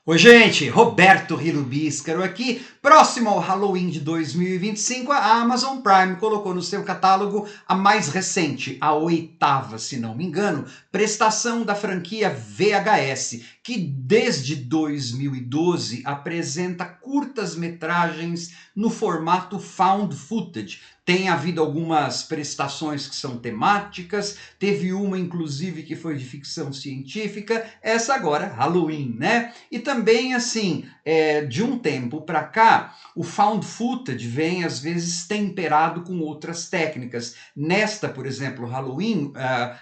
Oi, gente, Roberto Rilubíscaro aqui. Próximo ao Halloween de 2025, a Amazon Prime colocou no seu catálogo a mais recente, a oitava, se não me engano, prestação da franquia VHS, que desde 2012 apresenta curtas-metragens no formato found footage. Tem havido algumas prestações que são temáticas, teve uma inclusive que foi de ficção científica, essa agora, Halloween, né? E também, assim, de um tempo para cá, o found footage vem às vezes temperado com outras técnicas. Nesta, por exemplo, Halloween,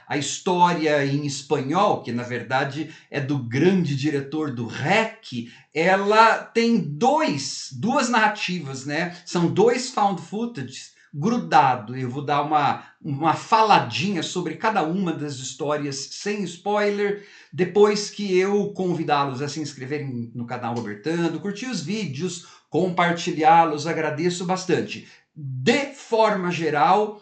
a história em espanhol, que na verdade é do grande diretor do REC, ela tem duas narrativas, né? São dois found footage grudado. Eu vou dar uma faladinha sobre cada uma das histórias sem spoiler, depois que eu convidá-los a se inscreverem no canal Robertando, curtir os vídeos, compartilhá-los, agradeço bastante. De forma geral,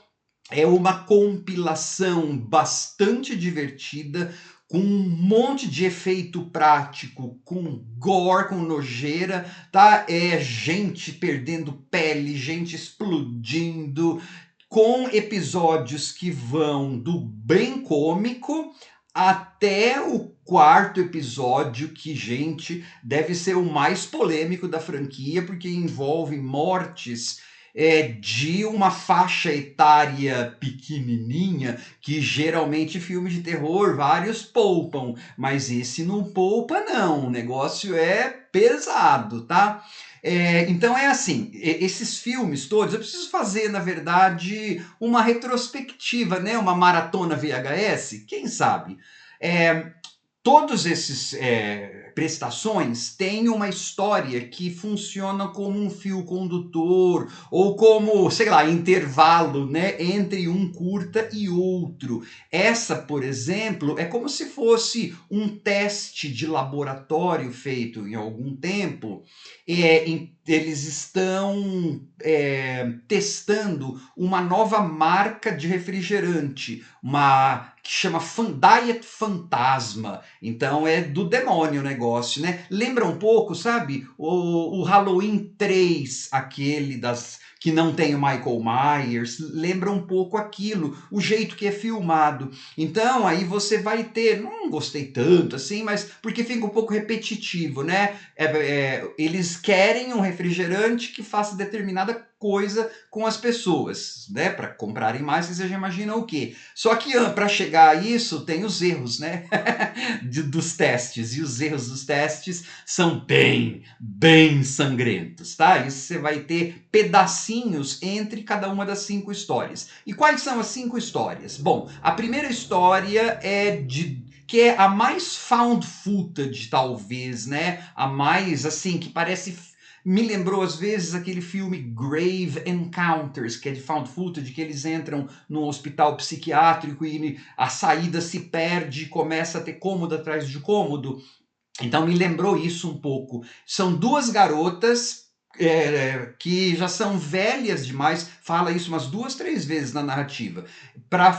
é uma compilação bastante divertida, com um monte de efeito prático, com gore, com nojeira, tá? É gente perdendo pele, gente explodindo, com episódios que vão do bem cômico até o quarto episódio, que, gente, deve ser o mais polêmico da franquia, porque envolve mortes de uma faixa etária pequenininha, que geralmente filmes de terror vários poupam, mas esse não poupa não, o negócio é pesado, tá? Então é assim, esses filmes todos, eu preciso fazer, na verdade, uma retrospectiva, né? Uma maratona VHS, quem sabe? É, Todos esses prestações têm uma história que funciona como um fio condutor ou como, sei lá, intervalo, né, entre um curta e outro. Essa, por exemplo, é como se fosse um teste de laboratório feito em algum tempo. Eles estão testando uma nova marca de refrigerante, uma que chama Diet Fantasma. Então é do demônio o negócio, né? Lembra um pouco, sabe? O Halloween 3, aquele das que não tem o Michael Myers, lembra um pouco aquilo, o jeito que é filmado. Então aí você vai ter, não gostei tanto assim, mas porque fica um pouco repetitivo, né? Eles querem um refrigerante que faça determinada coisa com as pessoas, né? Para comprarem mais, você já imagina o quê? Só que para chegar a isso, tem os erros, né? Dos testes. E os erros dos testes são bem sangrentos, tá? Isso você vai ter pedacinhos entre cada uma das 5 histórias. E quais são as 5 histórias? Bom, a primeira história que é a mais found footage, talvez, né? A mais, assim, que parece, me lembrou às vezes aquele filme Grave Encounters, que é de found footage, que eles entram num hospital psiquiátrico e a saída se perde e começa a ter cômodo atrás de cômodo. Então me lembrou isso um pouco. São duas garotas que já são velhas demais, fala isso umas 2, 3 vezes na narrativa, para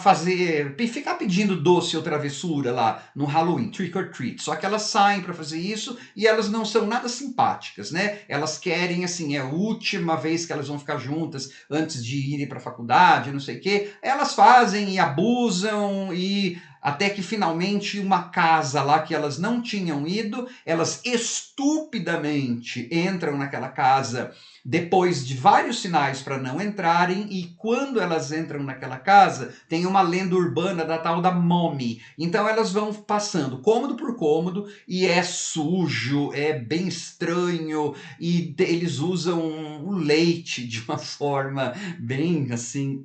ficar pedindo doce ou travessura lá no Halloween, trick or treat. Só que elas saem para fazer isso e elas não são nada simpáticas, né? Elas querem, assim, é a última vez que elas vão ficar juntas antes de irem para a faculdade, não sei o quê. Elas fazem e abusam e até que finalmente uma casa lá que elas não tinham ido, elas estupidamente entram naquela casa depois de vários sinais para não entrarem, e quando elas entram naquela casa, tem uma lenda urbana da tal da mommy. Então elas vão passando cômodo por cômodo e é sujo, é bem estranho, e eles usam o leite de uma forma bem assim,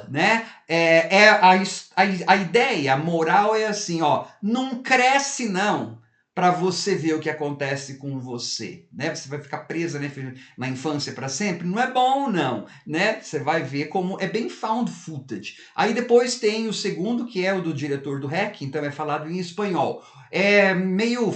né? A ideia, a moral é assim, ó, não cresce não, para você ver o que acontece com você, né? Você vai ficar presa, né, na infância para sempre, não é bom não, né? Você vai ver como é bem found footage. Aí depois tem o segundo, que é o do diretor do REC, então é falado em espanhol. É meio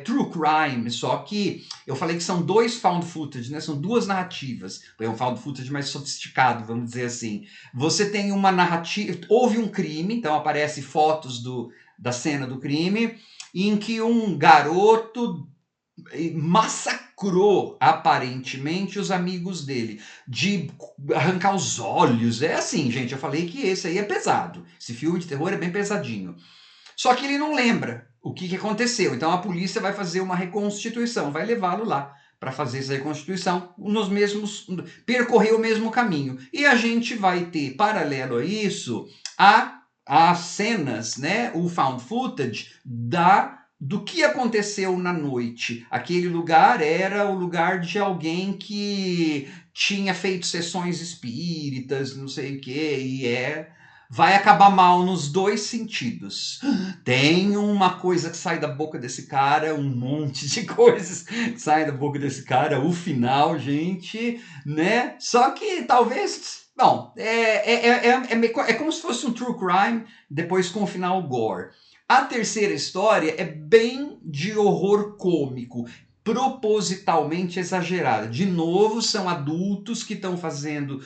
true crime, só que eu falei que são dois found footage, né? São duas narrativas. É um found footage mais sofisticado, vamos dizer assim. Você tem uma narrativa, houve um crime, então aparece fotos da cena do crime, em que um garoto massacrou aparentemente os amigos dele, de arrancar os olhos. É assim, gente, eu falei que esse aí é pesado. Esse filme de terror é bem pesadinho. Só que ele não lembra o que aconteceu. Então a polícia vai fazer uma reconstituição, vai levá-lo lá para fazer essa reconstituição nos mesmos, percorrer o mesmo caminho. E a gente vai ter, paralelo a isso, as cenas, né, o found footage do que aconteceu na noite. Aquele lugar era o lugar de alguém que tinha feito sessões espíritas, não sei o que, vai acabar mal nos dois sentidos. Tem uma coisa que sai da boca desse cara, um monte de coisas que saem da boca desse cara, o final, gente, né? Só que talvez, bom, é como se fosse um true crime, depois com o final gore. A terceira história é bem de horror cômico, propositalmente exagerada. De novo, são adultos que estão fazendo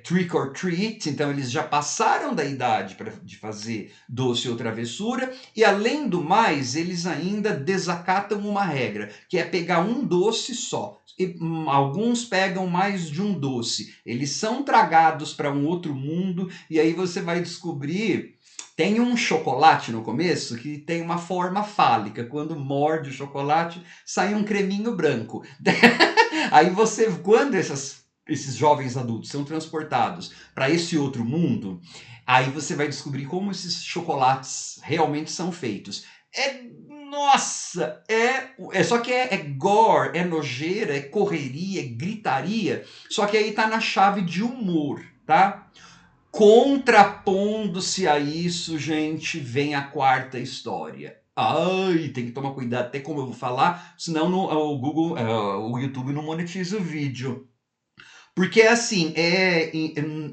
trick or treat, então eles já passaram da idade de fazer doce ou travessura, e além do mais, eles ainda desacatam uma regra, que é pegar um doce só. E, alguns pegam mais de um doce. Eles são tragados para um outro mundo, e aí você vai descobrir. Tem um chocolate no começo que tem uma forma fálica. Quando morde o chocolate, sai um creminho branco. Aí você, quando esses jovens adultos são transportados para esse outro mundo, aí você vai descobrir como esses chocolates realmente são feitos. Nossa, só que é gore, é nojeira, é correria, é gritaria, só que aí tá na chave de humor, tá? Contrapondo-se a isso, gente, vem a quarta história. Ai, tem que tomar cuidado até como eu vou falar, senão o Google, o YouTube não monetiza o vídeo. Porque assim,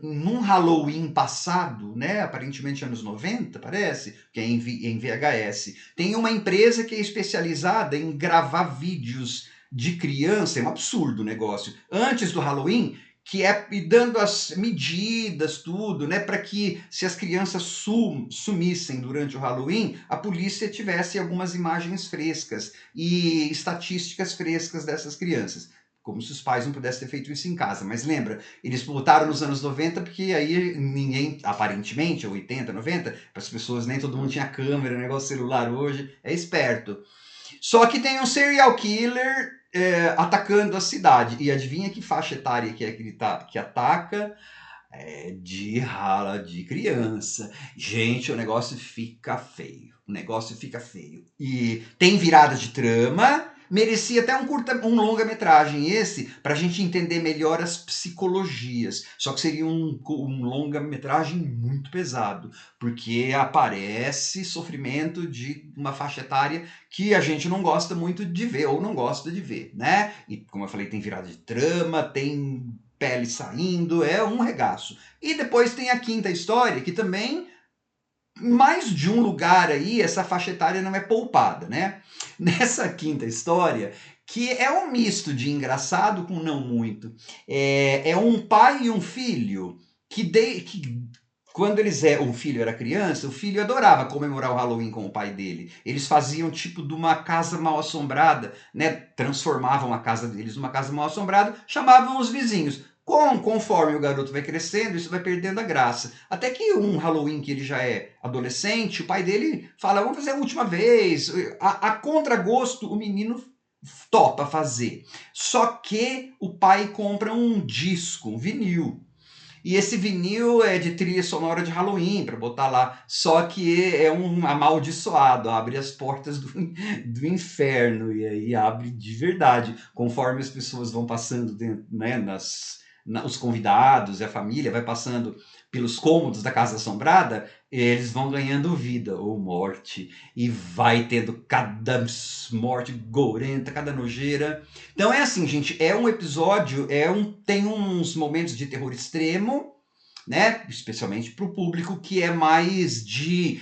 num Halloween passado, né, aparentemente anos 90, parece, que é em VHS, tem uma empresa que é especializada em gravar vídeos de criança, é um absurdo o negócio, antes do Halloween, que é dando as medidas, tudo, né, para que se as crianças sumissem durante o Halloween, a polícia tivesse algumas imagens frescas e estatísticas frescas dessas crianças. Como se os pais não pudessem ter feito isso em casa. Mas lembra, eles botaram nos anos 90 porque aí ninguém, aparentemente, 80, 90, para as pessoas, nem todo mundo tinha câmera, negócio celular hoje, é esperto. Só que tem um serial killer atacando a cidade. E adivinha que faixa etária que é que ataca? De criança. Gente, o negócio fica feio. O negócio fica feio. E tem virada de trama. Merecia até um longa-metragem esse, para a gente entender melhor as psicologias. Só que seria um longa-metragem muito pesado, porque aparece sofrimento de uma faixa etária que a gente não gosta muito de ver, ou não gosta de ver, né? E como eu falei, tem virada de trama, tem pele saindo, é um regaço. E depois tem a quinta história, que também, mais de um lugar aí, essa faixa etária não é poupada, né? Nessa quinta história, que é um misto de engraçado com não muito, é um pai e um filho que quando o filho era criança, o filho adorava comemorar o Halloween com o pai dele. Eles faziam tipo de uma casa mal assombrada, né? Transformavam a casa deles numa casa mal assombrada, chamavam os vizinhos. Conforme o garoto vai crescendo, isso vai perdendo a graça. Até que um Halloween que ele já é adolescente, o pai dele fala, vamos fazer a última vez. A contragosto, o menino topa fazer. Só que o pai compra um disco, um vinil. E esse vinil é de trilha sonora de Halloween, para botar lá. Só que é um amaldiçoado, abre as portas do inferno, e aí abre de verdade, conforme as pessoas vão passando dentro, né, os convidados e a família vai passando pelos cômodos da Casa Assombrada, eles vão ganhando vida ou morte, e vai tendo cada morte gorenta, cada nojeira. Então é assim, gente, é um episódio, tem uns momentos de terror extremo, né? Especialmente para o público que é mais de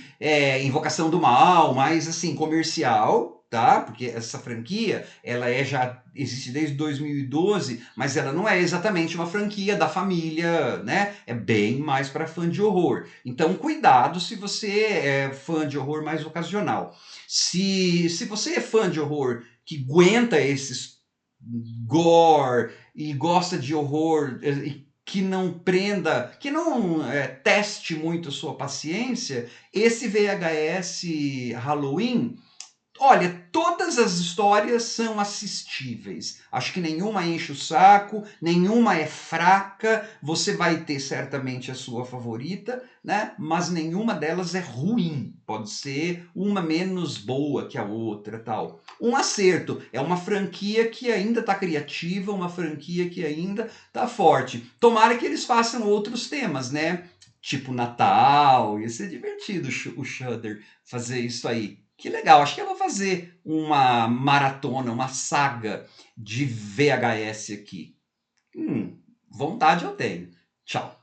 invocação do mal, mais assim, comercial, tá? Porque essa franquia, ela já existe desde 2012, mas ela não é exatamente uma franquia da família, né? É bem mais para fã de horror. Então, cuidado se você é fã de horror mais ocasional. Se você é fã de horror que aguenta esses gore e gosta de horror, que não prenda, que não teste muito a sua paciência, esse VHS Halloween, olha, todas as histórias são assistíveis. Acho que nenhuma enche o saco, nenhuma é fraca. Você vai ter certamente a sua favorita, né? Mas nenhuma delas é ruim. Pode ser uma menos boa que a outra, tal. Um acerto. É uma franquia que ainda está criativa, uma franquia que ainda está forte. Tomara que eles façam outros temas, né? Tipo Natal. Ia ser divertido o Shudder fazer isso aí. Que legal, acho que eu vou fazer uma maratona, uma saga de VHS aqui. Vontade eu tenho. Tchau.